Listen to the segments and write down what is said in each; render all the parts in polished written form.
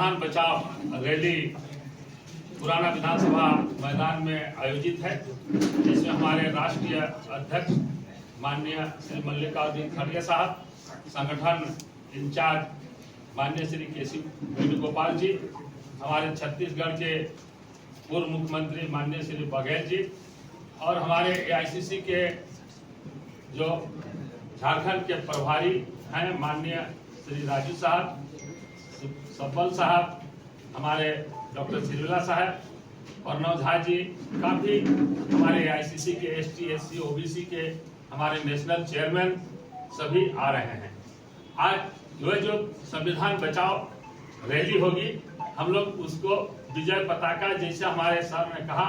संविधान बचाओ रैली पुराना विधानसभा मैदान में आयोजित है, जिसमें हमारे राष्ट्रीय अध्यक्ष माननीय श्री मल्लिकार्जुन खड़गे साहब, संगठन इंचार्ज माननीय श्री केसी वेणुगोपाल जी, हमारे छत्तीसगढ़ के पूर्व मुख्यमंत्री माननीय श्री बघेल जी और हमारे एआईसीसी के जो झारखंड के प्रभारी हैं माननीय श्री राजू साहब, सब्बल साहब, हमारे डॉक्टर सिरविला साहब और नवझा जी, काफ़ी हमारे एआईसीसी के एसटी एससी ओबीसी के हमारे नेशनल चेयरमैन सभी आ रहे हैं। आज जो संविधान बचाओ रैली होगी, हम लोग उसको विजय पताका, जैसे हमारे सर ने कहा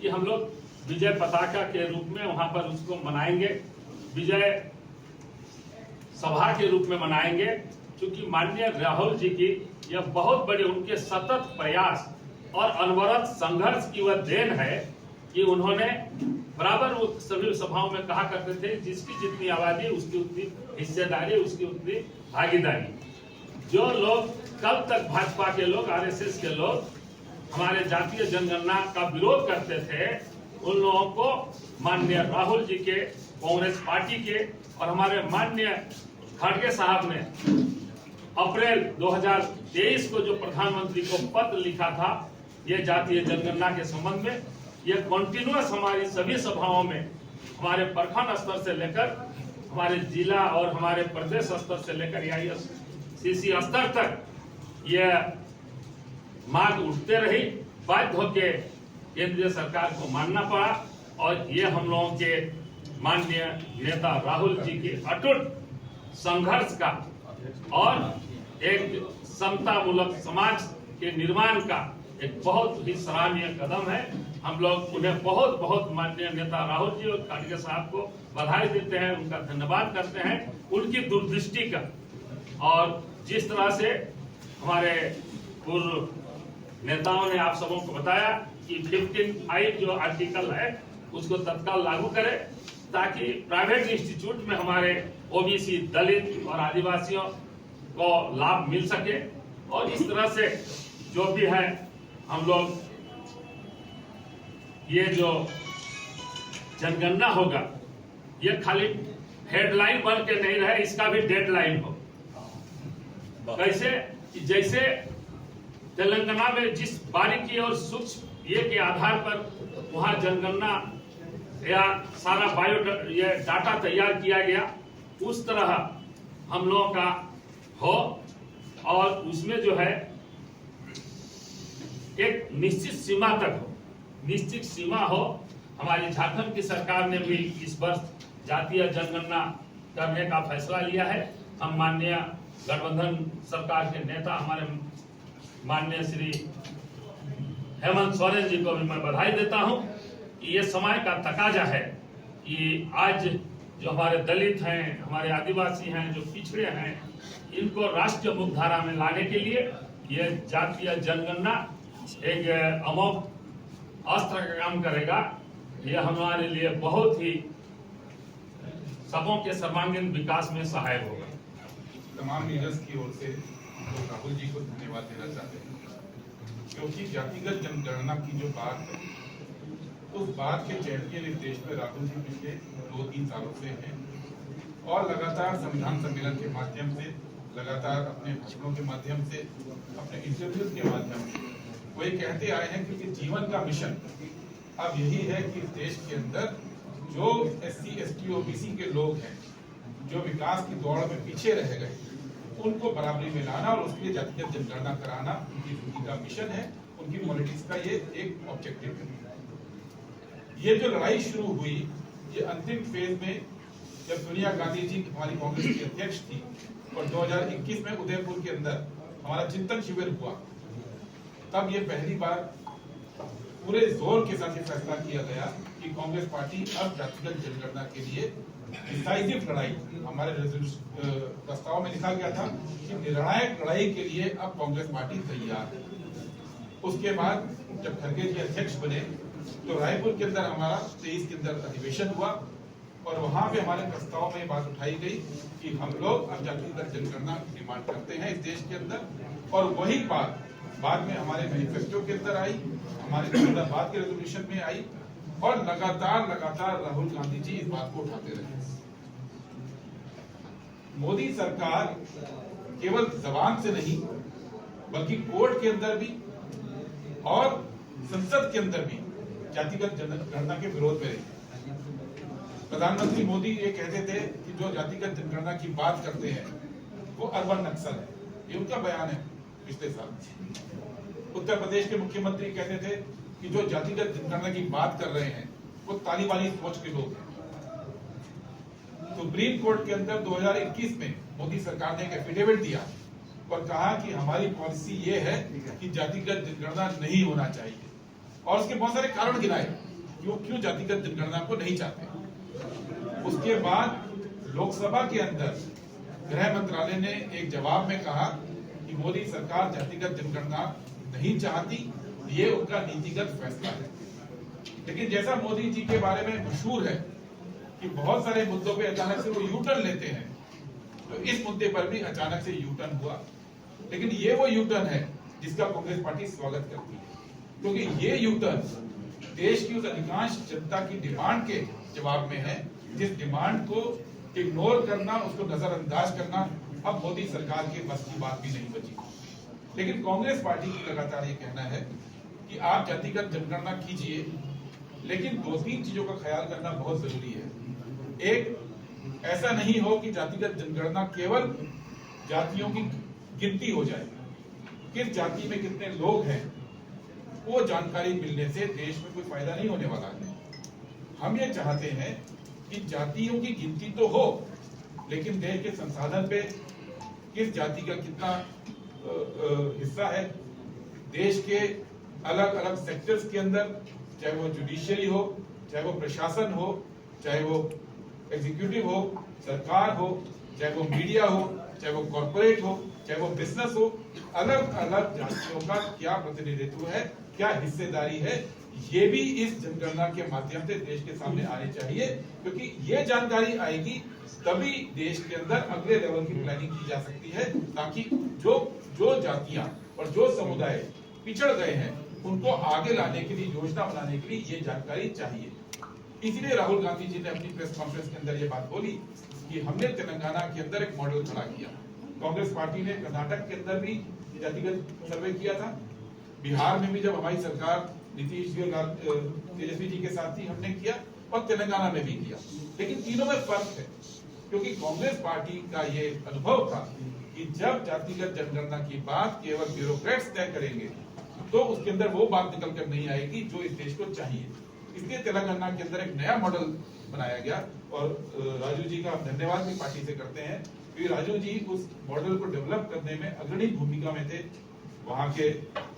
कि हम लोग विजय पताका के रूप में वहां पर उसको मनाएंगे, विजय सभा के रूप में मनाएंगे, क्योंकि माननीय राहुल जी की यह बहुत बड़ी उनके सतत प्रयास और अनवरत संघर्ष की वह देन है कि उन्होंने बराबर वो सभी सभाओं में कहा करते थे, जिसकी जितनी आबादी उसकी उतनी हिस्सेदारी, उसकी उतनी भागीदारी। जो लोग कल तक भाजपा के लोग, आरएसएस के लोग हमारे जातीय जनगणना का विरोध करते थे, उन लोगों को माननीय राहुल जी के, कांग्रेस पार्टी के और हमारे माननीय खड़गे साहब ने अप्रैल 2023 को जो प्रधानमंत्री को पत्र लिखा था ये जातीय जनगणना के संबंध में, ये कंटिन्यूअस हमारी सभी सभाओं में हमारे प्रखंड स्तर से लेकर हमारे जिला और हमारे प्रदेश स्तर से लेकर एआईसीसी स्तर तक ये मांग उठते रही। बाध्य होके केंद्रीय सरकार को मानना पड़ा और ये हम लोगों के माननीय नेता राहुल जी के अटूट संघर्ष का और एक समतामूलक समाज के निर्माण का एक बहुत ही सराहनीय कदम है। हम लोग उन्हें बहुत बहुत माननीय नेता राहुल जी और खड़गे साहब को बधाई देते हैं, उनका धन्यवाद करते हैं, उनकी दूरदृष्टि का। और जिस तरह से हमारे पूर्व नेताओं ने आप सबों को बताया कि 15(i) जो आर्टिकल है उसको तत्काल लागू करें, ताकि प्राइवेट इंस्टीट्यूट में हमारे ओबीसी, दलित और आदिवासियों को लाभ मिल सके। और इस तरह से जो भी है हम लोग ये जो जनगणना होगा ये खाली हेडलाइन बन के नहीं रहे, इसका भी डेडलाइन हो। कैसे? जैसे तेलंगाना में जिस बारीकी और सूक्ष्म ये के आधार पर वहां जनगणना या सारा ये डाटा तैयार किया गया, उस तरह हम लोगों का हो और उसमें जो है एक निश्चित सीमा तक हो, निश्चित सीमा हो। हमारी झारखंड की सरकार ने भी इस वर्ष जातीय जनगणना करने का फैसला लिया है। हम माननीय गठबंधन सरकार के नेता हमारे माननीय श्री हेमंत सोरेन जी को भी मैं बधाई देता हूं कि ये समय का तकाजा है कि आज जो हमारे दलित हैं, हमारे आदिवासी हैं, जो पिछड़े हैं, इनको राष्ट्रीय मुख्यधारा में लाने के लिए ये जातीय जनगणना एक अमोघ अस्त्र का काम करेगा। ये हमारे लिए बहुत ही सबों के सर्वांगीण विकास में सहायक होगा। तमाम लीडर्स की ओर से तो राहुल जी को धन्यवाद देना चाहते हैं, क्योंकि जातिगत जनगणना की जो बात है उस बात के चैंपियन इस देश में राहुल जी पिछले 2-3 सालों से हैं और लगातार संविधान सम्मेलन के माध्यम से, लगातार अपने भाषणों के माध्यम से, अपने इंटरव्यूज के माध्यम से वो ये कहते आए हैं कि जीवन का मिशन अब यही है कि देश के अंदर जो एससी, एसटी, ओबीसी के लोग हैं, जो विकास की दौड़ में पीछे रह गए, उनको बराबरी में लाना और उसके लिए जातिगत जनगणना कराना उनकी का मिशन है, उनकी पॉलिटिक्स का ये एक ऑब्जेक्टिव है। ये जो लड़ाई शुरू हुई, ये अंतिम फेज में जब सोनिया गांधी जी हमारी कांग्रेस की अध्यक्ष थी और 2021 में उदयपुर के अंदर हमारा चिंतन शिविर हुआ, तब ये पहली बार पूरे जोर के साथ ये फैसला किया गया कि कांग्रेस पार्टी अब जातिगत जनगणना के लिए डिसाइसिव लड़ाई, हमारे प्रस्ताव में लिखा गया था कि निर्णायक लड़ाई के लिए अब कांग्रेस पार्टी तैयार है। उसके बाद जब खड़गे जी अध्यक्ष बने तो रायपुर के अंदर हमारा 23 के अंदर अधिवेशन हुआ और वहां पे हमारे प्रस्ताव में बात उठाई गई कि हम लोग अब जातिगत जनगणना की डिमांड करते हैं इस देश के अंदर। और वही बात बाद में हमारे मैनिफेस्टो के अंदर आई, हमारे 2012 के रेजोल्यूशन में आई, और लगातार राहुल गांधी जी इस बात को उठाते रहे। मोदी सरकार केवल जबान से नहीं बल्कि कोर्ट के अंदर भी और संसद के अंदर भी जातिगत जनगणना के विरोध में रही। प्रधानमंत्री मोदी ये कहते थे कि जो जातिगत जनगणना की बात करते हैं वो अर्बन नक्सल है, ये उनका बयान है पिछले साल। उत्तर प्रदेश के मुख्यमंत्री कहते थे कि जो जातिगत जनगणना की बात कर रहे हैं वो तालिबानी सोच के लोग हैं। सुप्रीम कोर्ट के अंदर 2021 में मोदी सरकार ने एक एफिडेविट दिया और कहा कि हमारी पॉलिसी ये है कि जातिगत जनगणना नहीं होना चाहिए, और उसके बहुत सारे कारण गिनाए क्यों जातिगत जनगणना को नहीं चाहते। उसके बाद लोकसभा के अंदर गृह मंत्रालय ने एक जवाब में कहा कि मोदी सरकार जातिगत जनगणना नहीं चाहती, ये उनका नीतिगत फैसला है। लेकिन जैसा मोदी जी के बारे में मशहूर है कि बहुत सारे मुद्दों पे अचानक से वो यू टर्न लेते हैं, तो इस मुद्दे पर भी अचानक से यू टर्न हुआ। लेकिन ये वो यू टर्न है जिसका कांग्रेस पार्टी स्वागत करती है, क्योंकि ये यू टर्न देश की उस अधिकांश जनता की डिमांड के जवाब में है, जिस डिमांड को इग्नोर करना, उसको नजरअंदाज करना अब मोदी सरकार के बस की बात भी नहीं बची। लेकिन कांग्रेस पार्टी की लगातार ये कहना है कि आप जातिगत जनगणना कीजिए, लेकिन 2-3 चीजों का ख्याल करना बहुत जरूरी है। एक, ऐसा नहीं हो कि जातिगत जनगणना केवल जातियों की गिनती हो जाए, किस जाति में कितने लोग हैं वो जानकारी मिलने से देश में कोई फायदा नहीं होने वाला है। हम ये चाहते हैं कि जातियों की गिनती तो हो, लेकिन देश के संसाधन पे किस जाति का कितना हिस्सा है, देश के अलग अलग सेक्टर्स के अंदर, चाहे वो जुडिशियरी हो, चाहे वो प्रशासन हो, चाहे वो एग्जीक्यूटिव हो, सरकार हो, चाहे वो मीडिया हो, चाहे वो कॉर्पोरेट हो, चाहे वो बिजनेस हो, अलग अलग जातियों का क्या प्रतिनिधित्व है, क्या हिस्सेदारी है, ये भी इस जनगणना के माध्यम से देश के सामने आने चाहिए। क्योंकि ये जानकारी आएगी तभी देश के अंदर अगले लेवल की प्लानिंग की जा सकती है, ताकि जो जातियां और जो समुदाय पिछड़ गए हैं उनको आगे लाने के लिए, योजना बनाने के लिए ये जानकारी चाहिए। इसीलिए राहुल गांधी जी ने अपनी प्रेस कॉन्फ्रेंस के अंदर ये बात बोली कि हमने तेलंगाना के अंदर एक मॉडल खड़ा किया। कांग्रेस पार्टी ने कर्नाटक के अंदर भी जातिगत सर्वे किया था, बिहार में भी जब हमारी सरकार नीतीश जी और तेजस्वी जी के साथ थी हमने किया, और तेलंगाना में भी किया। लेकिन तीनों में फर्क है, क्योंकि कांग्रेस पार्टी का ये अनुभव था कि जब जातिगत जनगणना की बात केवल ब्यूरोक्रेट्स तय करेंगे तो उसके अंदर वो बात निकल कर नहीं आएगी जो इस देश को चाहिए। इसलिए तेलंगाना के अंदर एक नया मॉडल बनाया गया, और राजू जी का हम धन्यवाद भी पार्टी से करते हैं, क्योंकि राजू जी उस मॉडल को डेवलप करने में अग्रणी भूमिका में थे। वहां के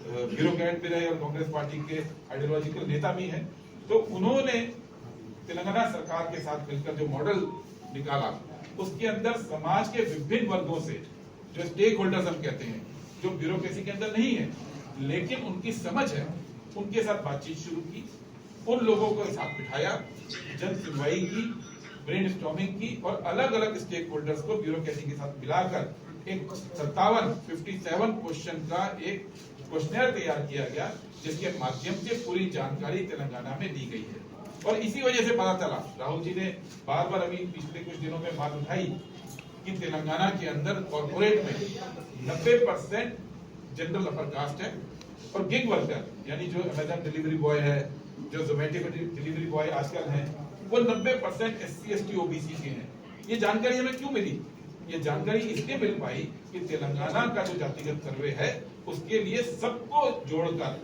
ब्यूरोक्रेट भी रहे और कांग्रेस पार्टी के आइडियोलॉजिकल नेता भी हैं। तो उन्होंने तेलंगाना सरकार के साथ मिलकर जो मॉडल निकाला, उसके अंदर समाज के विभिन्न वर्गों से, जो स्टेक होल्डर्स हम कहते हैं, जो ब्यूरोक्रेसी के अंदर नहीं है लेकिन उनकी समझ है, उनके साथ बातचीत शुरू की, उन लोगों को साथ बिठाया, जन सुनवाई की, ब्रेनस्टॉर्मिंग की, और अलग अलग स्टेक होल्डर्स को ब्यूरोक्रेसी के साथ मिलाकर एक 57 क्वेश्चन का एक क्वेश्चनर तैयार किया गया, जिसके माध्यम से पूरी जानकारी तेलंगाना में दी गई है। और इसी वजह से पता चला, राहुल जी ने बार बार अभी पिछले कुछ दिनों में बात उठाई कि तेलंगाना के अंदर कॉर्पोरेट में 90% जनरल अपर कास्ट है, और गिग वर्कर यानी जो अमेजन डिलीवरी बॉय है, जो जोमेटो डिलीवरी बॉय आजकल हैं, वो 90% SC ST OBC के हैं। ये जानकारी हमें क्यों मिली? ये जानकारी इसलिए मिल पाई कि तेलंगाना का जो जातिगत सर्वे है उसके लिए सबको जोड़कर,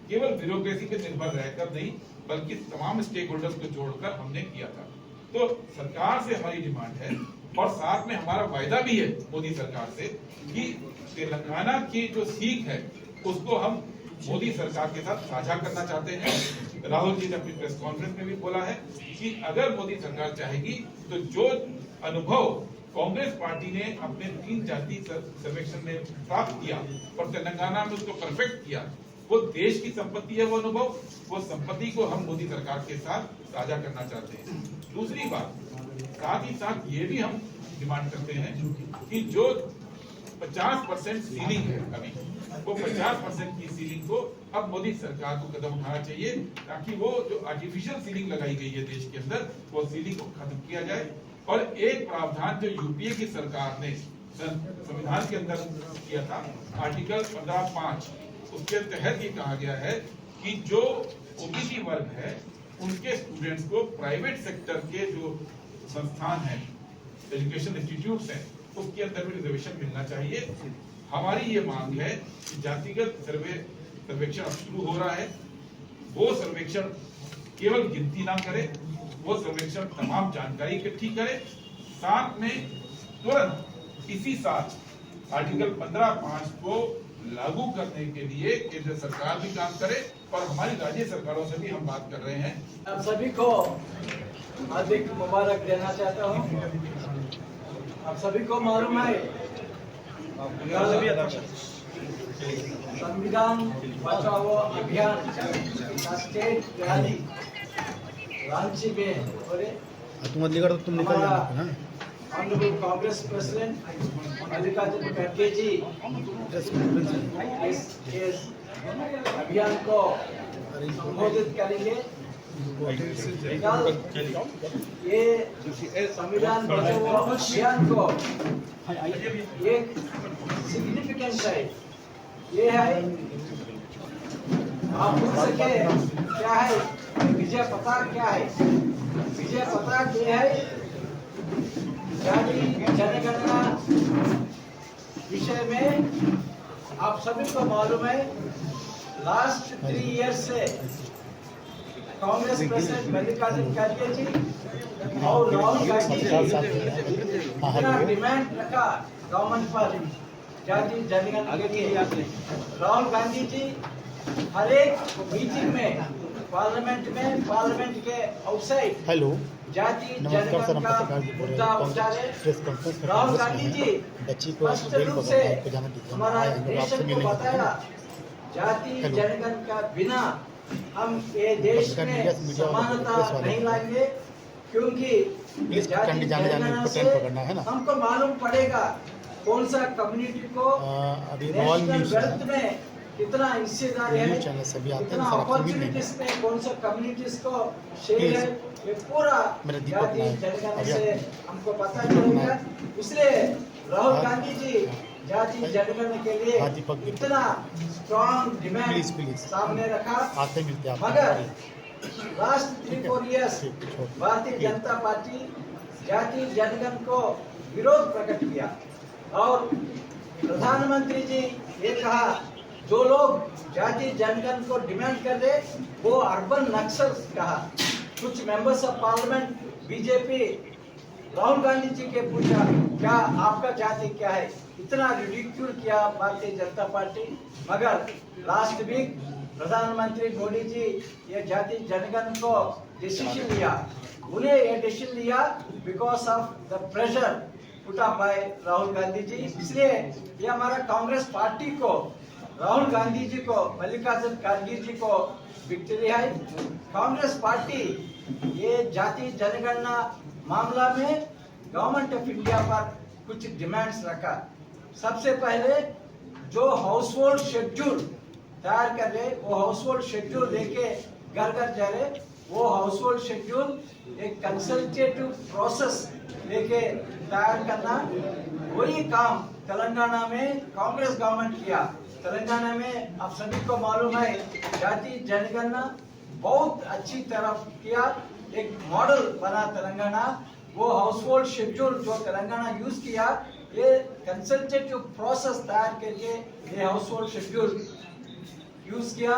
केवल ब्यूरोक्रेसी पे निर्भर रहकर नहीं बल्कि तमाम स्टेक होल्डर्स को जोड़कर हमने किया था। तो सरकार से हमारी डिमांड है, और साथ में हमारा वायदा भी है मोदी सरकार से कि तेलंगाना की जो सीख है उसको हम मोदी सरकार के साथ साझा करना चाहते हैं। राहुल जी ने अपनी प्रेस कॉन्फ्रेंस में भी बोला है कि अगर मोदी सरकार चाहेगी तो जो अनुभव कांग्रेस पार्टी ने अपने 3 जाति सर्वेक्षण में प्राप्त किया और तेलंगाना में उसको परफेक्ट किया, वो देश की संपत्ति है। वो अनुभव, वो संपत्ति को हम मोदी सरकार के साथ साझा करना चाहते हैं। दूसरी बात, साथ ही साथ ये भी हम डिमांड करते हैं कि जो 50% सीलिंग है अभी, वो 50% की सीलिंग को अब मोदी सरकार को कदम उठाना चाहिए ताकि वो जो आर्टिफिशियल सीलिंग लगाई गई है देश के अंदर, वो सीलिंग को खत्म किया जाए। और एक प्रावधान जो यूपीए की सरकार ने संविधान के अंदर किया था, आर्टिकल 15(5), उसके तहत ये कहा गया है कि जो ओबीसी वर्ग है उनके स्टूडेंट्स को प्राइवेट सेक्टर के जो संस्थान हैं, एजुकेशन इंस्टीट्यूट्स हैं, उसके अंदर भी रिजर्वेशन मिलना चाहिए। हमारी ये मांग है कि जातिगत सर्वेक्षण अब शुरू हो रहा है, वो सर्वेक्षण केवल गिनती ना करे, वो सर्वेक्षण तमाम जानकारी इकट्ठी करे, साथ में तुरंत इसी साल आर्टिकल 15(5) को लागू करने के लिए केंद्र सरकार भी काम करे और हमारी राज्य सरकारों से भी हम बात कर रहे हैं। आप सभी को हार्दिक मुबारक देना चाहता हूँ। आप सभी को मालूम है संविधान बचाओ अभियान का स्टेट रैली रांची में हो रहे। हमारा ऑनरेबल कांग्रेस प्रेसिडेंट मल्लिकार्जुन खड़गे जी इस अभियान को संबोधित करेंगे। ये संविधान बचाओ अभियान को एक सिग्निफिकेंस है, ये है आप पूछ सके क्या है विजय पताक, क्या है विजय पताक? ये है जाति जनगणना विषय में आप सभी को मालूम है लास्ट 3 इयर्स से कांग्रेस प्रेसिडेंट मल्लिकार्जुन खड़गे जी और राहुल गांधी जी इतना डिमांड रखा गवर्नमेंट पर जाति जनगणना के लिए। राहुल गांधी जी हर एक मीटिंग में पार्लियामेंट के आउटसाइड हेलो जाति जनगणना का मुद्दा उठा रहे। राहुल गांधी जी बच्ची को स्पष्ट रूप से हमारा नेशन को बताया जाति जनगणना का बिना हम ये देश में समानता नहीं लाएंगे, क्योंकि जाति जनगणना से हमको मालूम पड़ेगा कौन सा कम्युनिटी को नेशनल वेल्थ में कितना हिस्सेदारी है, कितना अपॉर्चुनिटीज में कौन सा कम्युनिटीज को शेयर है, ये पूरा जाति जनगणना से हमको पता चलेगा। इसलिए राहुल गांधी जी जाति जनगणना के लिए इतना स्ट्रॉन्ग डिमांड सामने रखा, मगर last 3-4 years Bharatiya Janata party जाति जनगणना को विरोध प्रकट किया और प्रधानमंत्री जी ये कहा जो लोग जाति जनगणना को डिमांड कर रहे वो अर्बन नक्सल्स कहा। कुछ members of parliament BJP Rahul Gandhi ji के पूछा क्या आपका जाति क्या है, इतना रिडिक्यूल किया भारतीय जनता पार्टी। मगर लास्ट वीक प्रधानमंत्री मोदी जी ये जाति जनगणना को डिसीजन लिया, उन्हें ये डिसीजन लिया because of the pressure put up by Rahul Gandhi ji. इसलिए ये हमारा कांग्रेस पार्टी को राहुल गांधी जी को मल्लिकार्जुन खड़गे जी को विक्ट्री है। कांग्रेस पार्टी ये जाति जनगणना मामला में गवर्नमेंट ऑफ इंडिया पर कुछ डिमांड्स रखा। सबसे पहले जो हाउस होल्ड शेड्यूल तैयार कर रहे वो हाउस होल्ड शेड्यूल लेके घर घर जा रहे, वो हाउस होल्ड शेड्यूल एक कंसल्टेटिव प्रोसेस लेके तैयार करना, वही काम तेलंगाना में कांग्रेस गवर्नमेंट किया। तेलंगाना में आप सभी को मालूम है जाति जनगणना बहुत अच्छी तरह किया, एक मॉडल बना तेलंगाना। वो हाउस होल्ड शेड्यूल जो तेलंगाना यूज किया, ये कंसल्टेटिव प्रोसेस तैयार करके ये हाउस होल्ड शेड्यूल यूज किया।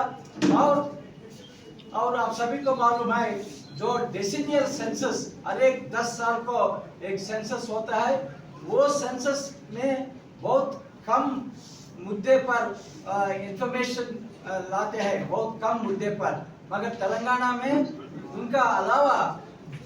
और आप सभी को मालूम है जो डेसिनियल सेंसस हर एक 10 साल को एक सेंसस होता है, वो सेंसस में बहुत कम मुद्दे पर इंफॉर्मेशन लाते हैं, बहुत कम मुद्दे पर। मगर तेलंगाना में उनका अलावा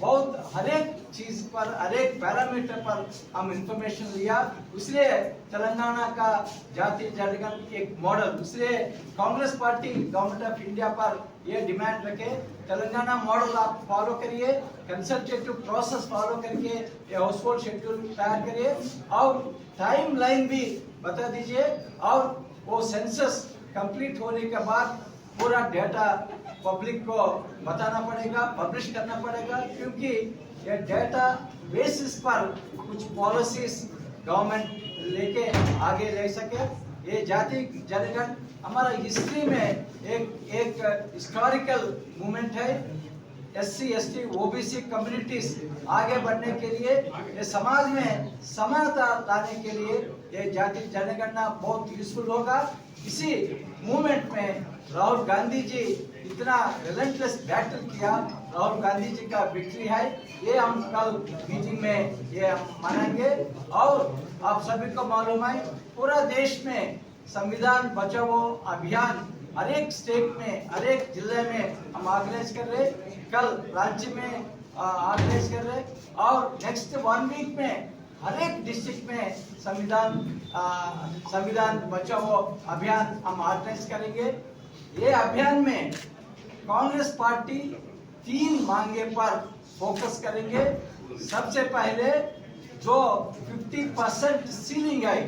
बहुत हर एक चीज पर हर एक पैरामीटर पर हम इंफॉर्मेशन लिया, इसलिए तेलंगाना का जाति जनगणना एक मॉडल। इसलिए Congress party government of India पर ये डिमांड रखे तेलंगाना मॉडल आप फॉलो करिए, कंसल्टेटिव प्रोसेस फॉलो करके ये हाउस होल्ड शेड्यूल तैयार करिए और टाइम लाइन भी बता दीजिए। और वो सेंसस कंप्लीट होने के बाद पूरा डेटा पब्लिक को बताना पड़ेगा, पब्लिश करना पड़ेगा, क्योंकि ये डेटा बेसिस पर कुछ पॉलिसीज गवर्नमेंट लेके आगे ले सके। ये जाति जनगण हमारा हिस्ट्री में एक हिस्टोरिकल मूवमेंट है। SC ST OBC कम्युनिटीज आगे बढ़ने के लिए, ये समाज में समानता लाने के लिए ये जाति जनगणना बहुत यूजफुल होगा। इसी मूवमेंट में राहुल गांधी जी इतना रिलेंटलेस बैटल किया, राहुल गांधी जी का विक्ट्री है, ये हम कल मीटिंग में ये हम मनाएंगे। और आप सभी को मालूम है पूरा देश में संविधान बचाओ अभियान हर एक स्टेट में, हर एक जिले में हम ऑर्गेनाइज कर रहे, कल रांची में ऑर्गेनाइज कर रहे, और नेक्स्ट 1 वीक में हर एक डिस्ट्रिक्ट में संविधान बचाओ अभियान हम ऑर्गेनाइज करेंगे। ये अभियान में कांग्रेस पार्टी 3 मांगे पर फोकस करेंगे। सबसे पहले जो 50% सीलिंग है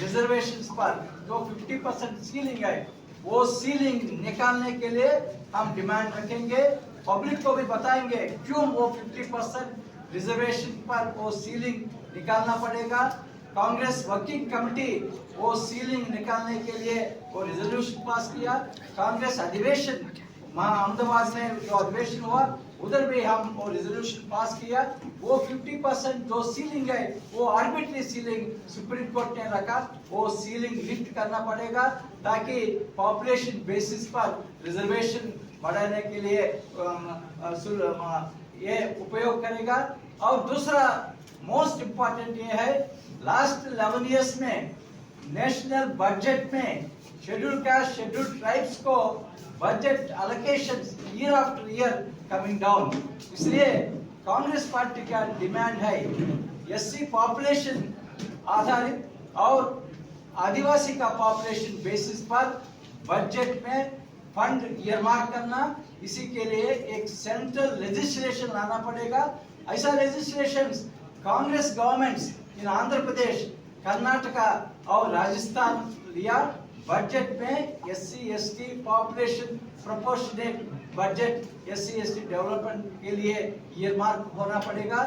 रिजर्वेशंस पर, जो 50% सीलिंग है, वो सीलिंग निकालने के लिए हम डिमांड रखेंगे। पब्लिक को भी बताएंगे क्यों वो 50% रिजर्वेशन पर वो सीलिंग निकालना पड़ेगा। कांग्रेस वर्किंग कमेटी वो सीलिंग निकालने के लिए वो रिजोल्यूशन पास किया। कांग्रेस अधिवेशन अहमदाबाद में जो अधिवेशन हुआ उधर भी हम वो रिजोल्यूशन पास किया। वो 50% जो सीलिंग है वो आर्बिट्री सीलिंग सुप्रीम कोर्ट ने रखा, वो सीलिंग लिफ्ट करना पड़ेगा ताकि पॉपुलेशन बेसिस पर रिजर्वेशन बढ़ाने के लिए ये उपयोग करेगा। और दूसरा मोस्ट इम्पोर्टेंट ये है, लास्ट 11 इयर्स में नेशनल बजट में शेड्यूल कास्ट शेड्यूल ट्राइब्स को budget allocation year after year coming down. इसलिए कांग्रेस पार्टी का डिमांड है SC पॉपुलेशन आधारित और आदिवासी का पॉपुलेशन बेसिस पर बजट में फंड ईयरमार्क करना। इसी के लिए एक सेंट्रल लेजिस्लेशन लाना पड़ेगा। ऐसा legislation Congress governments in Andhra Pradesh, Karnataka और राजस्थान लिया। बजट में SC ST population proportionate budget SC ST development के लिए ईयरमार्क होना पड़ेगा।